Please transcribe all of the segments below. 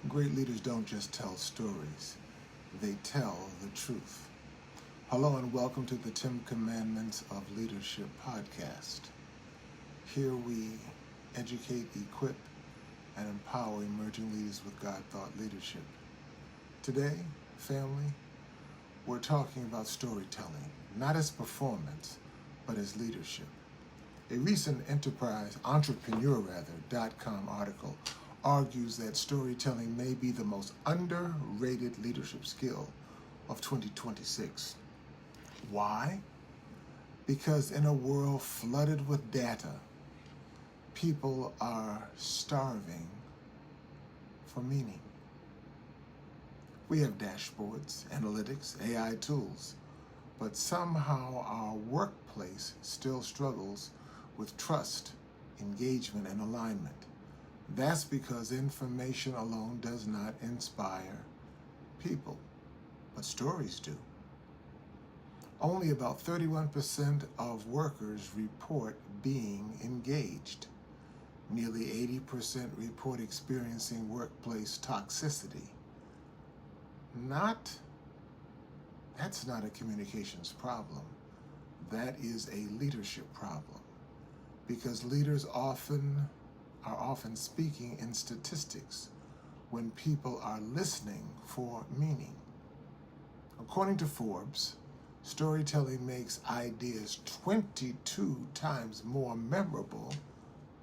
Great leaders don't just tell stories, they tell the truth. Hello and welcome to the 10 Commandments of Leadership podcast. Here we educate, equip, and empower emerging leaders with God-thought leadership. Today, family, we're talking about storytelling, not as performance, but as leadership. A recent entrepreneur.com article argues that storytelling may be the most underrated leadership skill of 2026. Why? Because in a world flooded with data, people are starving for meaning. We have dashboards, analytics, AI tools, but somehow our workplace still struggles with trust, engagement, and alignment. That's because information alone does not inspire people, but stories do. Only about 31% of workers report being engaged. Nearly 80% report experiencing workplace toxicity. That's not a communications problem. That is a leadership problem, because leaders are often speaking in statistics when people are listening for meaning. According to Forbes, storytelling makes ideas 22 times more memorable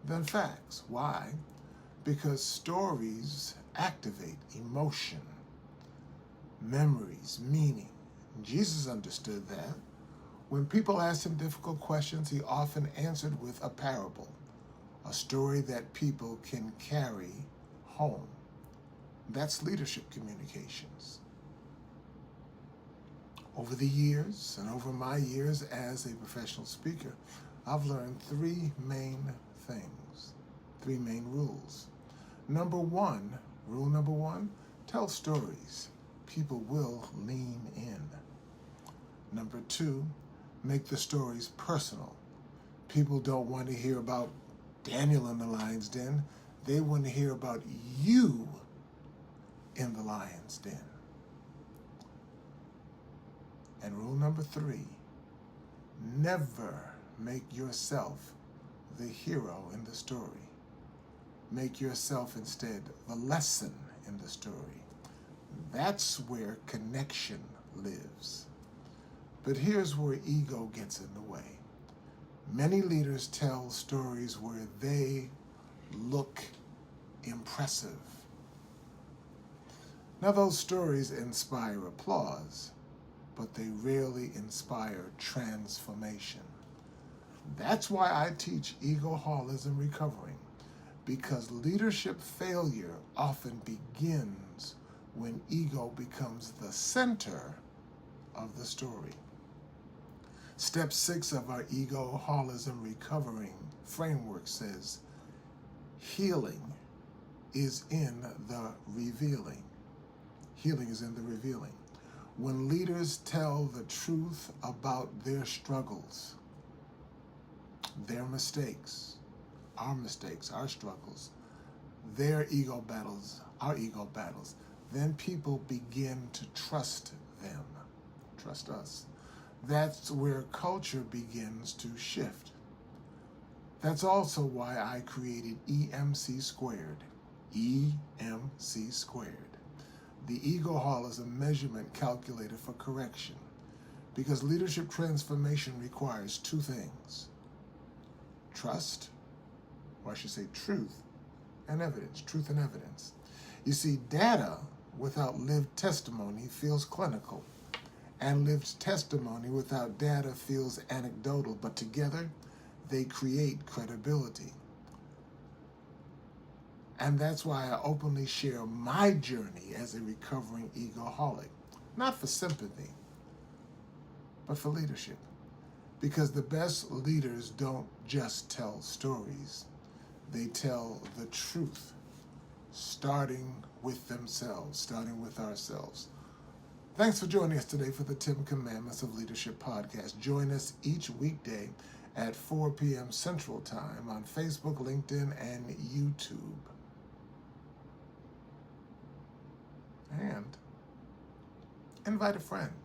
than facts. Why? Because stories activate emotion, memories, meaning. Jesus understood that. When people asked him difficult questions, he often answered with a parable, a story that people can carry home. That's leadership communications. Over the years, and over my years as a professional speaker, I've learned three main rules. Rule number one, tell stories. People will lean in. Number two, make the stories personal. People don't want to hear about Daniel in the lion's den. They want to hear about you in the lion's den. And rule number three, never make yourself the hero in the story. Make yourself instead the lesson in the story. That's where connection lives. But here's where ego gets in the way. Many leaders tell stories where they look impressive. Now, those stories inspire applause, but they rarely inspire transformation. That's why I teach egoholism recovering, because leadership failure often begins when ego becomes the center of the story. Step 6 of our egoholism recovering framework says, healing is in the revealing. Healing is in the revealing. When leaders tell the truth about their struggles, their mistakes, our struggles, their ego battles, our ego battles, then people begin to trust them, trust us. That's where culture begins to shift. That's also why I created EMC squared, EMC squared, the egoholism measurement calculator for correction, because leadership transformation requires two things: trust, or I should say truth and evidence. Truth and evidence. You see, data without lived testimony feels clinical, and lived testimony without data feels anecdotal, but together they create credibility. And that's why I openly share my journey as a recovering egoholic, not for sympathy, but for leadership. Because the best leaders don't just tell stories, they tell the truth, starting with themselves, starting with ourselves. Thanks for joining us today for the 10 Commandments of Leadership podcast. Join us each weekday at 4 p.m. Central Time on Facebook, LinkedIn, and YouTube. invite a friend.